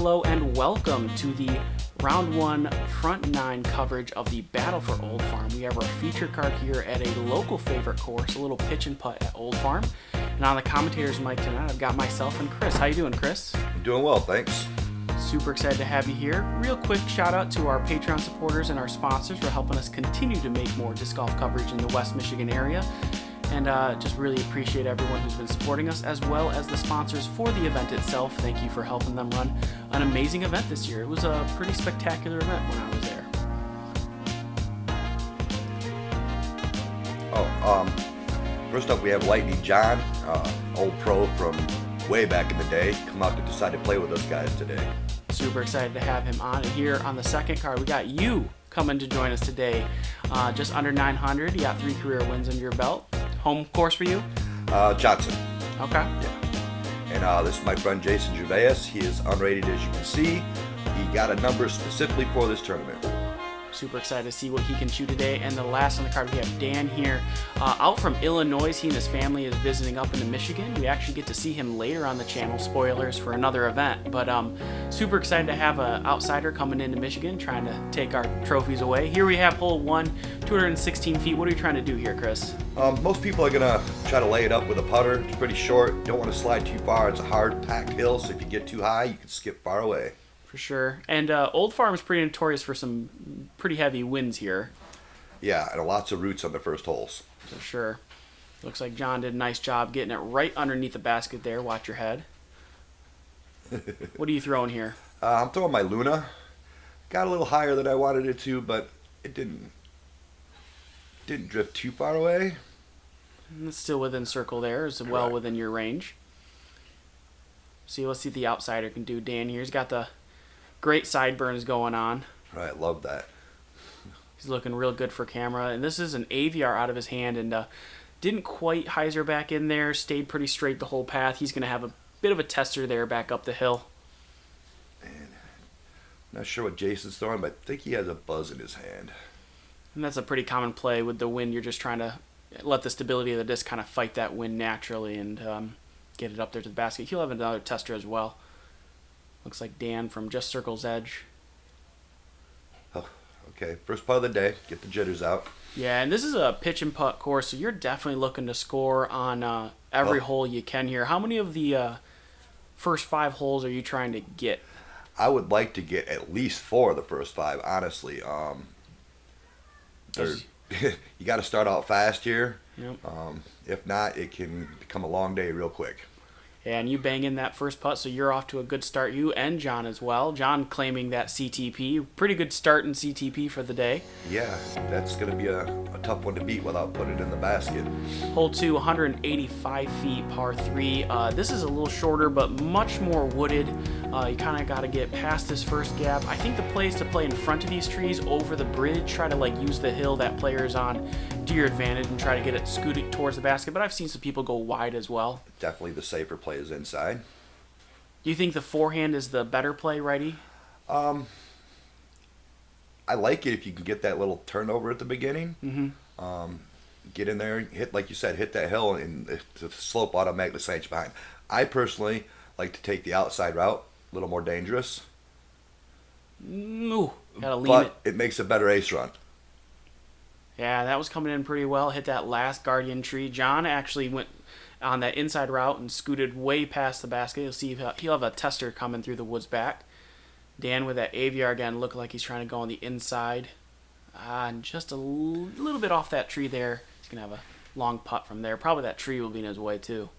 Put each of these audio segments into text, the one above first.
hello, and welcome to the Round 1 Front 9 coverage of the Battle for Old Farm. We have our feature card here at a local favorite course, a little pitch and putt at Old Farm. And on the commentator's mic tonight, I've got myself and Chris. How you doing, Chris? I'm doing well, thanks. Super excited to have you here. Real quick shout out to our Patreon supporters and our sponsors for helping us continue to make more disc golf coverage in the West Michigan area. And just really appreciate everyone who's been supporting us, as well as the sponsors for the event itself. Thank you for helping them run an amazing event this year. It was a pretty spectacular event when I was there. First up we have Lightning John, old pro from way back in the day, come out to decide to play with us guys today. Super excited to have him on. And here on the second card, we got you coming to join us today. Just under 900, you got 3 career wins under your belt. Home course for you? Johnson. Okay. Yeah. And this is my friend Jason Gervais. He is unrated, as you can see. He got a number specifically for this tournament. Super excited to see what he can shoot today. And the last on the card, we have Dan here, out from Illinois. He and his family is visiting up into Michigan. We actually get to see him later on the channel. Spoilers for another event. But super excited to have an outsider coming into Michigan, trying to take our trophies away. Here we have hole 1, 216 feet. What are you trying to do here, Chris? Most people are going to try to lay it up with a putter. It's pretty short. Don't want to slide too far. It's a hard, packed hill, so if you get too high, you can skip far away. For sure. And Old Farm is pretty notorious for some pretty heavy winds here. Yeah, and lots of roots on the first holes. For sure. Looks like John did a nice job getting it right underneath the basket there. Watch your head. What are you throwing here? I'm throwing my Luna. Got a little higher than I wanted it to, but it didn't drift too far away. It's still within circle there. It's well Correct. within your range. See, let's see what the outsider can do. Dan here. He's got the great sideburns going on. Right, love that. He's looking real good for camera. And this is an AVR out of his hand, and didn't quite hyzer back in there. Stayed pretty straight the whole path. He's going to have a bit of a tester there back up the hill. And not sure what Jason's throwing, but I think he has a buzz in his hand. And that's a pretty common play with the wind. You're just trying to let the stability of the disc kind of fight that wind naturally and get it up there to the basket. He'll have another tester as well. Looks like Dan from just circle's edge. Oh, okay, first putt of the day. Get the jitters out. Yeah, and this is a pitch and putt course, so you're definitely looking to score on every hole you can here. How many of the first 5 holes are you trying to get? I would like to get at least 4 of the first 5, honestly. You got to start out fast here. Yep. If not, it can become a long day real quick. And you bang in that first putt, so you're off to a good start. You and John as well. John claiming that CTP. Pretty good start in CTP for the day. Yeah, that's going to be a tough one to beat without putting it in the basket. Hole 2, 185 feet, par 3. This is a little shorter, but much more wooded. You kind of got to get past this first gap. I think the play is to play in front of these trees, over the bridge, try to use the hill that player's on to your advantage and try to get it scooted towards the basket. But I've seen some people go wide as well. Definitely the safer play is inside. Do you think the forehand is the better play, righty? I like it if you can get that little turnover at the beginning. Mm-hmm. Get in there, hit, like you said, hit that hill, and the slope automatically slants behind. I personally like to take the outside route, a little more dangerous. Ooh, gotta lean it. But it makes a better ace run. Yeah, that was coming in pretty well. Hit that last guardian tree. John actually went on that inside route and scooted way past the basket. You'll see he'll have a tester coming through the woods back. Dan with that AVR again, looked like he's trying to go on the inside. And just a little bit off that tree there. He's going to have a long putt from there. Probably that tree will be in his way too.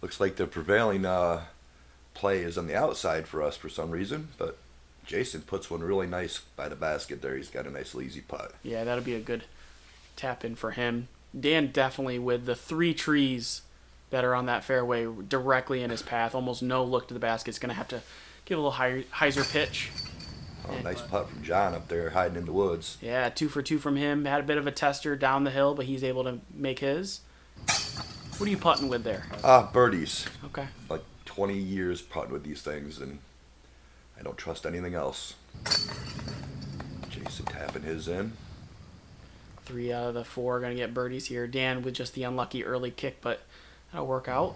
Looks like the prevailing play is on the outside for us for some reason, but Jason puts one really nice by the basket there. He's got a nice lazy putt. Yeah, that'll be a good tap in for him. Dan definitely with the 3 trees that are on that fairway directly in his path. Almost no look to the basket. He's going to have to give a little hyzer pitch. Oh, nice putt from John up there hiding in the woods. Yeah, 2 for 2 from him. Had a bit of a tester down the hill, but he's able to make his. What are you putting with there? Birdies. Okay. Like 20 years putting with these things, and I don't trust anything else. Jason tapping his in. 3 out of the 4 are going to get birdies here. Dan with just the unlucky early kick, but that'll work out.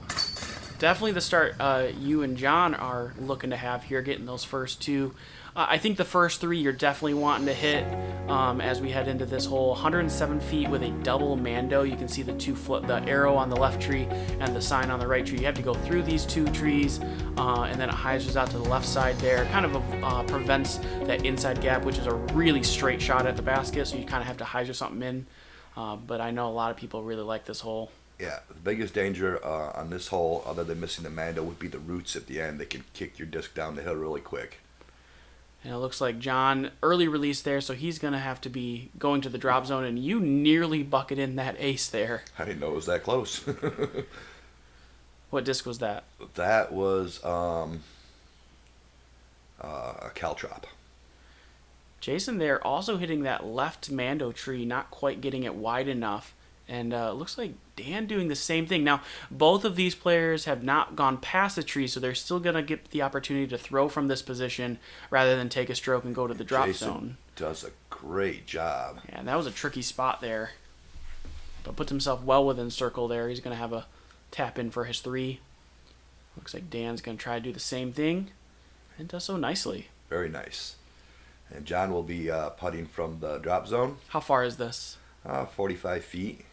definitely the start you and John are looking to have here, getting those first two. I think the first three you're definitely wanting to hit as we head into this hole. 107 feet with a double mando. You can see the the arrow on the left tree and the sign on the right tree. You have to go through these two trees, and then it hyzers out to the left side there. Kind of prevents that inside gap, which is a really straight shot at the basket, so you kind of have to hyzer something in. But I know a lot of people really like this hole. Yeah, the biggest danger on this hole, other than missing the mando, would be the roots at the end. They can kick your disc down the hill really quick. And it looks like John, early release there, so he's going to have to be going to the drop zone, and you nearly bucket in that ace there. I didn't know it was that close. What disc was that? That was a caltrop. Jason there also hitting that left mando tree, not quite getting it wide enough. And it looks like Dan doing the same thing. Now, both of these players have not gone past the tree, so they're still going to get the opportunity to throw from this position rather than take a stroke and go to the drop Jason zone. Does a great job. Yeah, that was a tricky spot there. But puts himself well within circle there. He's going to have a tap in for his three. Looks like Dan's going to try to do the same thing. And does so nicely. Very nice. And John will be putting from the drop zone. How far is this? 45 feet.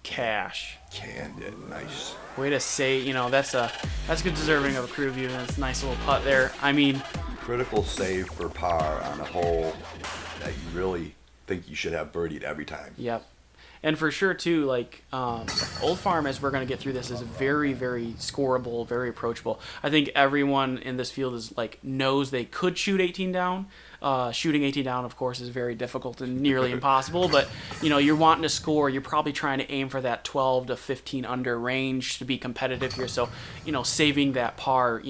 Cash. Canned it. Nice. Way to say, that's good deserving of a crew view. That's a nice little putt there. I mean, critical save for par on a hole that you really think you should have birdied every time. Yep. And for sure, too, Old Farm, as we're going to get through this, is very, very scoreable, very approachable. I think everyone in this field knows they could shoot 18 down. Shooting 18 down, of course, is very difficult and nearly impossible. But, you're wanting to score. You're probably trying to aim for that 12 to 15 under range to be competitive here. So, saving that par,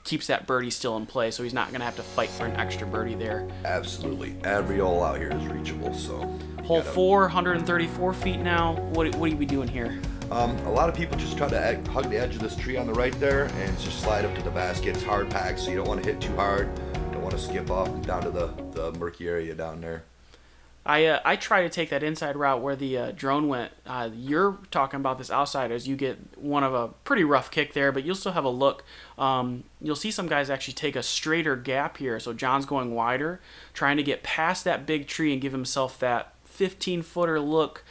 keeps that birdie still in play. So he's not going to have to fight for an extra birdie there. Absolutely. Every hole out here is reachable. So Hole 4, 134 feet now. What are you doing here? A lot of people just try to hug the edge of this tree on the right there and just slide up to the basket. It's hard packed, so you don't want to hit too hard. Don't want to skip off down to the murky area down there. I try to take that inside route where the drone went. You're talking about this outside as you get one of a pretty rough kick there, but you'll still have a look. You'll see some guys actually take a straighter gap here. So John's going wider, trying to get past that big tree and give himself that 15-footer look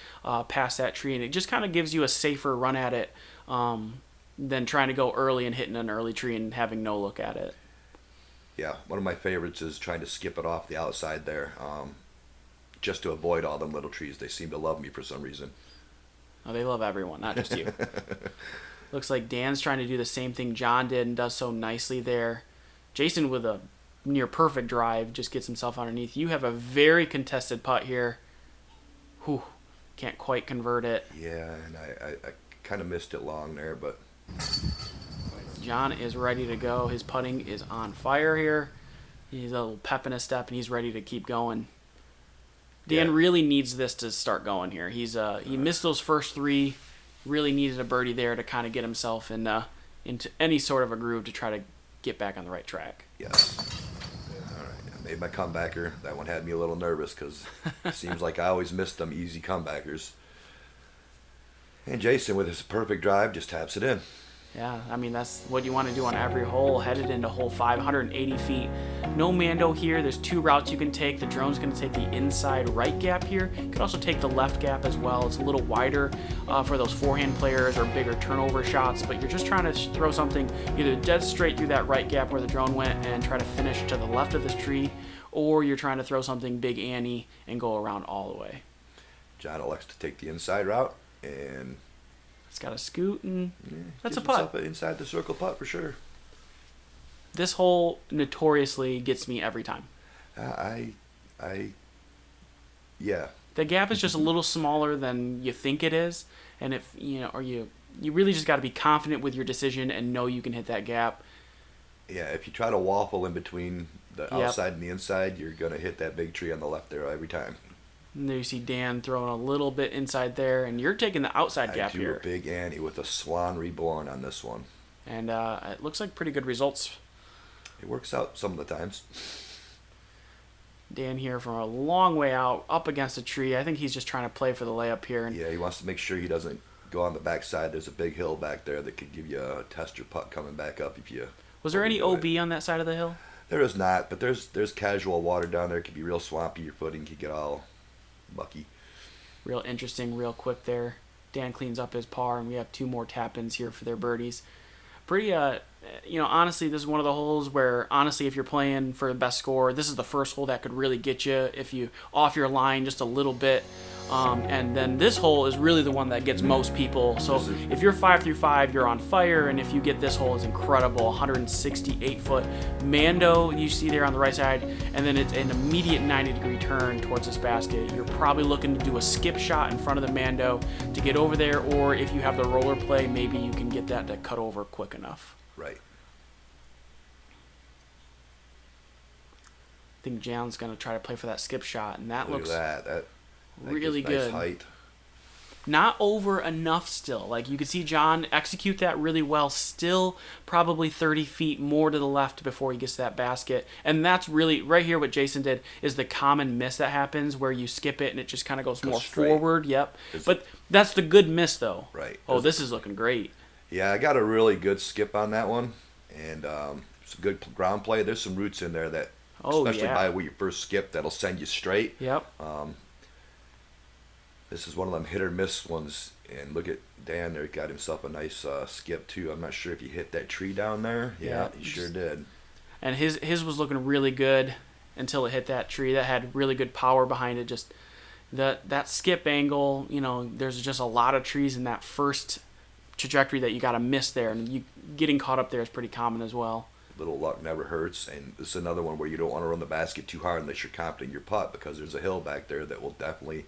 past that tree. And it just kind of gives you a safer run at it than trying to go early and hitting an early tree and having no look at it. Yeah, one of my favorites is trying to skip it off the outside there. Just to avoid all them little trees. They seem to love me for some reason. Oh, they love everyone, not just you. Looks like Dan's trying to do the same thing John did and does so nicely there. Jason with a near perfect drive just gets himself underneath. You have a very contested putt here. Whew, can't quite convert it. Yeah, and I kind of missed it long there, but... John is ready to go. His putting is on fire here. He's a little pep in his step, and he's ready to keep going. Dan really needs this to start going here. He missed those first three, really needed a birdie there to kind of get himself into any sort of a groove to try to get back on the right track. Yes. All right, I made my comebacker. That one had me a little nervous because it seems like I always miss them easy comebackers. And Jason, with his perfect drive, just taps it in. Yeah, I mean, that's what you want to do on every hole. Headed into hole 5, 180 feet. No mando here. There's two routes you can take. The drone's going to take the inside right gap here. You can also take the left gap as well. It's a little wider for those forehand players or bigger turnover shots, but you're just trying to throw something either dead straight through that right gap where the drone went and try to finish to the left of this tree, or you're trying to throw something big Annie and go around all the way. John elects to take the inside route, and... It's got a scoot, and that's a gives putt. himself an inside the circle putt for sure. This hole notoriously gets me every time. Yeah. The gap is just a little smaller than you think it is, and if you really just got to be confident with your decision and know you can hit that gap. Yeah, if you try to waffle in between the outside and the inside, you're gonna hit that big tree on the left there every time. And there you see Dan throwing a little bit inside there, and you're taking the outside gap here. I do a big Annie with a swan reborn on this one. And it looks like pretty good results. It works out some of the times. Dan here from a long way out, up against a tree. I think he's just trying to play for the layup here. Yeah, he wants to make sure he doesn't go on the backside. There's a big hill back there that could give you a tester putt coming back up if you. Was there any overdo it. OB on that side of the hill? There is not, but there's casual water down there. It could be real swampy. Your footing could get all mucky. Real interesting, real quick there. Dan cleans up his par, and we have 2 more tap-ins here for their birdies. Pretty, honestly, this is one of the holes where, honestly, if you're playing for the best score, this is the first hole that could really get you if you off your line just a little bit. And then this hole is really the one that gets most people. So if you're 5 through 5, you're on fire. And if you get this hole, it's incredible. 168-foot Mando you see there on the right side. And then it's an immediate 90-degree turn towards this basket. You're probably looking to do a skip shot in front of the Mando to get over there. Or if you have the roller play, maybe you can get that to cut over quick enough. Right. I think Jan's going to try to play for that skip shot. And that Look looks at that. That really gives nice good. height. Not over enough still. Like you can see John execute that really well. Still probably 30 feet more to the left before he gets to that basket. And that's really, right here what Jason did is the common miss that happens where you skip it and it just kind of goes more straight. forward. Yep. But that's the good miss though. Right. Oh, this is looking great. Yeah, I got a really good skip on that one. And some good ground play. There's some roots in there that, especially by where you first skip, that'll send you straight. Yep. This is one of them hit or miss ones, and look at Dan there. He got himself a nice skip too. I'm not sure if he hit that tree down there. Yeah, he sure did. And his was looking really good until it hit that tree. That had really good power behind it. Just that skip angle, there's just a lot of trees in that first trajectory that you got to miss there, and you getting caught up there is pretty common as well. Little luck never hurts, and this is another one where you don't want to run the basket too hard unless you're confident in your putt, because there's a hill back there that will definitely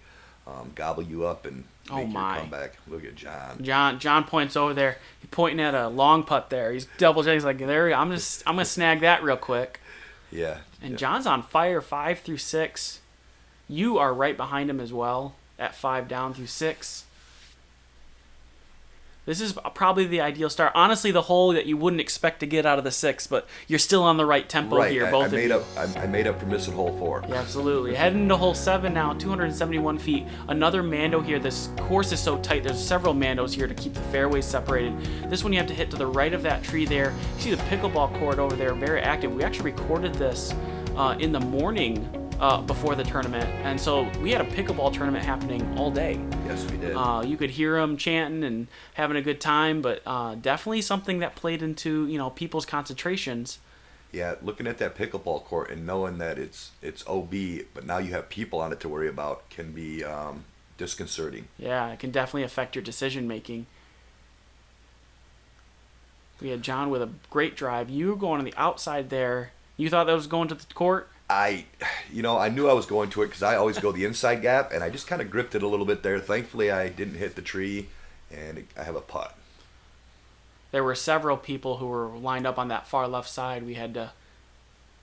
gobble you up and make your comeback. Look at John. John points over there. He's pointing at a long putt there. He's double checking. He's like, there. I'm gonna snag that real quick. Yeah. And John's on fire 5 through 6. You are right behind him as well at 5 down through 6. This is probably the ideal start. Honestly, the hole that you wouldn't expect to get out of the 6, but you're still on the right tempo here, both of you. I made up for missing hole 4. Yeah, absolutely. Heading to hole 7 now, 271 feet. Another Mando here. This course is so tight. There's several Mandos here to keep the fairways separated. This one you have to hit to the right of that tree there. You see the pickleball court over there, very active. We actually recorded this in the morning before the tournament, and so we had a pickleball tournament happening all day. Yes, we did. You could hear them chanting and having a good time, but definitely something that played into people's concentrations. Yeah, looking at that pickleball court and knowing that it's OB, but now you have people on it to worry about can be disconcerting. Yeah, it can definitely affect your decision making. We had John with a great drive. You were going on the outside there. You thought that was going to the court? I knew I was going to it because I always go the inside gap, and I just kind of gripped it a little bit there. Thankfully, I didn't hit the tree, and I have a putt. There were several people who were lined up on that far left side. We had to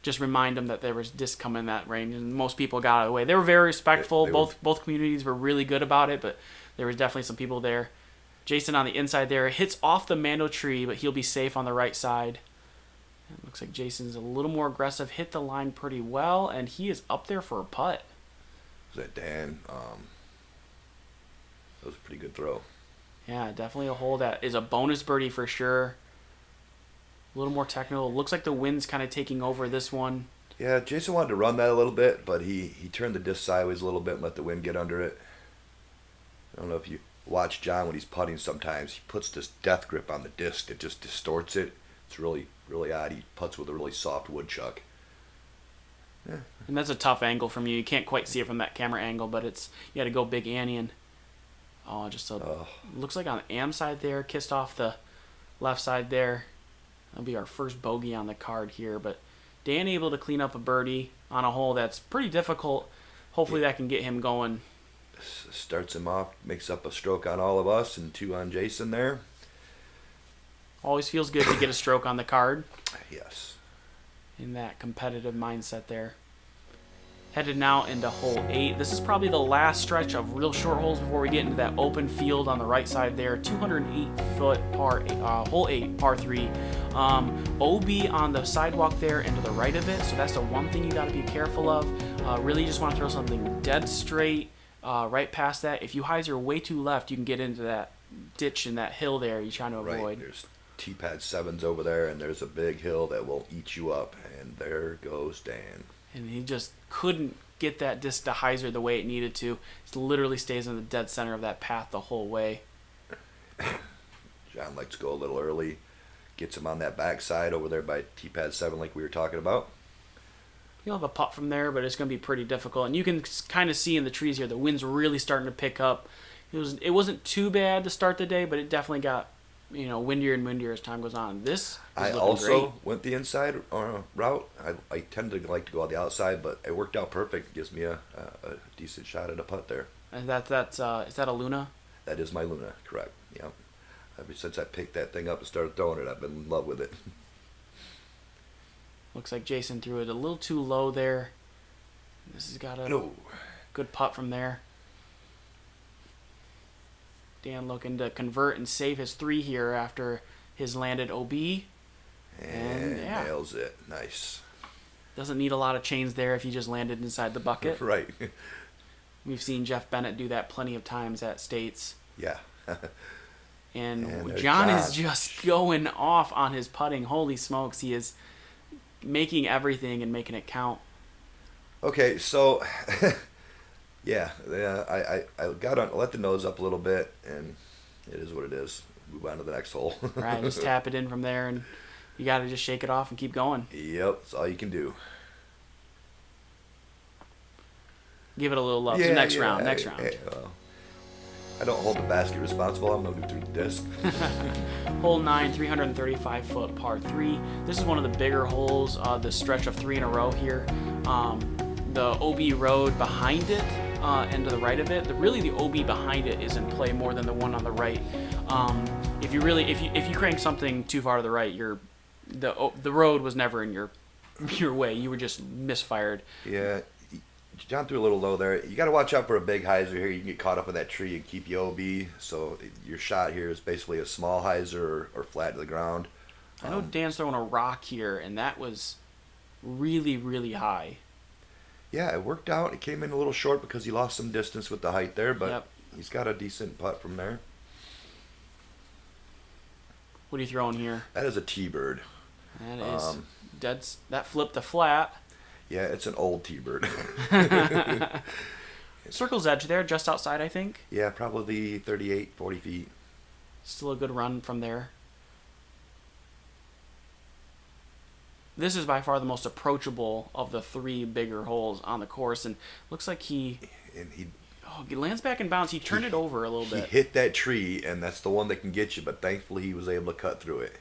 just remind them that there was disc coming in that range, and most people got out of the way. They were very respectful. Both communities were really good about it, but there was definitely some people there. Jason on the inside there hits off the Mando tree, but he'll be safe on the right side. It looks like Jason's a little more aggressive, hit the line pretty well, and he is up there for a putt. Was that Dan? That was a pretty good throw. Yeah, definitely a hole that is a bonus birdie for sure. A little more technical. Looks like the wind's kind of taking over this one. Yeah, Jason wanted to run that a little bit, but he turned the disc sideways a little bit and let the wind get under it. I don't know if you watch John when he's putting sometimes. He puts this death grip on the disc that just distorts it. It's really odd. He putts with a really soft woodchuck. Yeah. And that's a tough angle from you. You can't quite see it from that camera angle, but you got to go big Annian. Looks like on the am side there, kissed off the left side there. That'll be our first bogey on the card here, but Dan able to clean up a birdie on a hole that's pretty difficult. Hopefully that can get him going. Starts him off, makes up a stroke on all of us and 2 on Jason there. Always feels good to get a stroke on the card. Yes. In that competitive mindset there. Headed now into hole 8. This is probably the last stretch of real short holes before we get into that open field on the right side there. 208-foot hole 8, par 3. OB on the sidewalk there and to the right of it. So that's the one thing you got to be careful of. Really just want to throw something dead straight right past that. If you hyzer way too left, you can get into that ditch in that hill there you're trying to Right. avoid. There's T-pad 7s over there, and there's a big hill that will eat you up. And there goes Dan. And he just couldn't get that disc to hyzer the way it needed to. It literally stays in the dead center of that path the whole way. John likes to go a little early. Gets him on that backside over there by T-pad 7 like we were talking about. He'll have a putt from there, but it's going to be pretty difficult. And you can kind of see in the trees here, the wind's really starting to pick up. It wasn't too bad to start the day, but it definitely got windier and windier as time goes on. This is I looking also great. went the inside route. I tend to like to go on the outside, but it worked out perfect. It gives me a decent shot at a putt there. And is that a Luna? That is my Luna, correct. Yep. Ever since I picked that thing up and started throwing it, I've been in love with it. Looks like Jason threw it a little too low there. This has got a good putt from there. Dan looking to convert and save his 3 here after his landed OB. And yeah. nails it. Nice. Doesn't need a lot of chains there if he just landed inside the bucket. Right. We've seen Jeff Bennett do that plenty of times at States. Yeah. And John is just going off on his putting. Holy smokes, he is making everything and making it count. Okay, so yeah, I got on, let the nose up a little bit, and it is what it is. Move on to the next hole. Right, just tap it in from there, and you got to just shake it off and keep going. Yep, that's all you can do. Give it a little love. So next round. Well, I don't hold the basket responsible. I'm going to do through the disc. Hole 9, 335-foot par 3. This is one of the bigger holes, the stretch of 3 in a row here. The OB road behind it and to the right of it, the OB behind it is in play more than the one on the right. If you crank something too far to the right, the road was never in your way. You were just misfired. Yeah. John threw a little low there. You got to watch out for a big hyzer here. You can get caught up in that tree and keep you OB. So your shot here is basically a small hyzer or flat to the ground. I know Dan's throwing a rock here, and that was really, really high. Yeah, it worked out. It came in a little short because he lost some distance with the height there, but Yep. He's got a decent putt from there. What are you throwing here? That is a T-bird. That is that flipped the flat. Yeah, it's an old T-bird. Circle's edge there, just outside, I think. Yeah, probably 38, 40 feet. Still a good run from there. This is by far the most approachable of the 3 bigger holes on the course, and looks like he lands back in bounds. He turned it over a little bit. He hit that tree, and that's the one that can get you, but thankfully he was able to cut through it.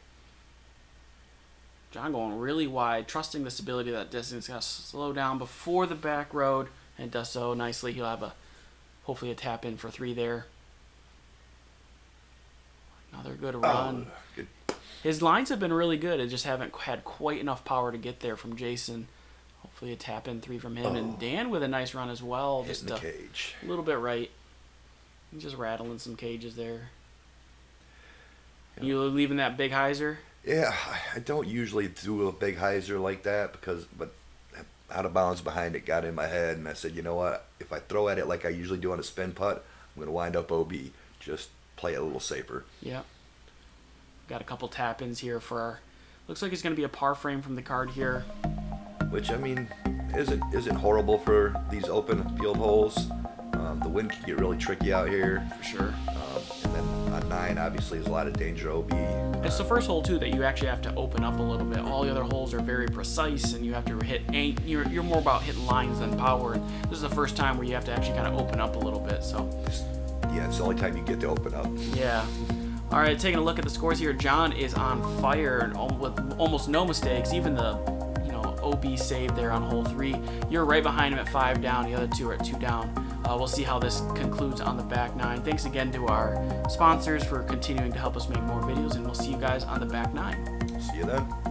John going really wide, trusting the stability of that distance. Got to slow down before the back road, and it does so nicely. He'll have hopefully a tap in for 3 there. Another good run. Good. His lines have been really good. It just haven't had quite enough power to get there from Jason. Hopefully a tap in 3 from him. And Dan with a nice run as well. Hitting Just the cage. A little bit right. He's just rattling some cages there. Yep. You leaving that big hyzer? Yeah, I don't usually do a big hyzer like that but out of bounds behind it got in my head, and I said, you know what? If I throw at it like I usually do on a spin putt, I'm going to wind up OB. Just play it a little safer. Yeah. Got a couple tap-ins here for looks like it's going to be a par frame from the card here. Which, I mean, isn't horrible for these open field holes. The wind can get really tricky out here. For sure. And then on 9, obviously, there's a lot of danger OB. It's the first hole, too, that you actually have to open up a little bit. All the other holes are very precise, and you have to hit you're more about hitting lines than power. And this is the first time where you have to actually kind of open up a little bit. So. Yeah, it's the only time you get to open up. Yeah. All right, taking a look at the scores here. John is on fire and with almost no mistakes. Even the OB save there on hole 3. You're right behind him at 5 down. The other 2 are at 2 down. We'll see how this concludes on the back 9. Thanks again to our sponsors for continuing to help us make more videos, and we'll see you guys on the back 9. See you then.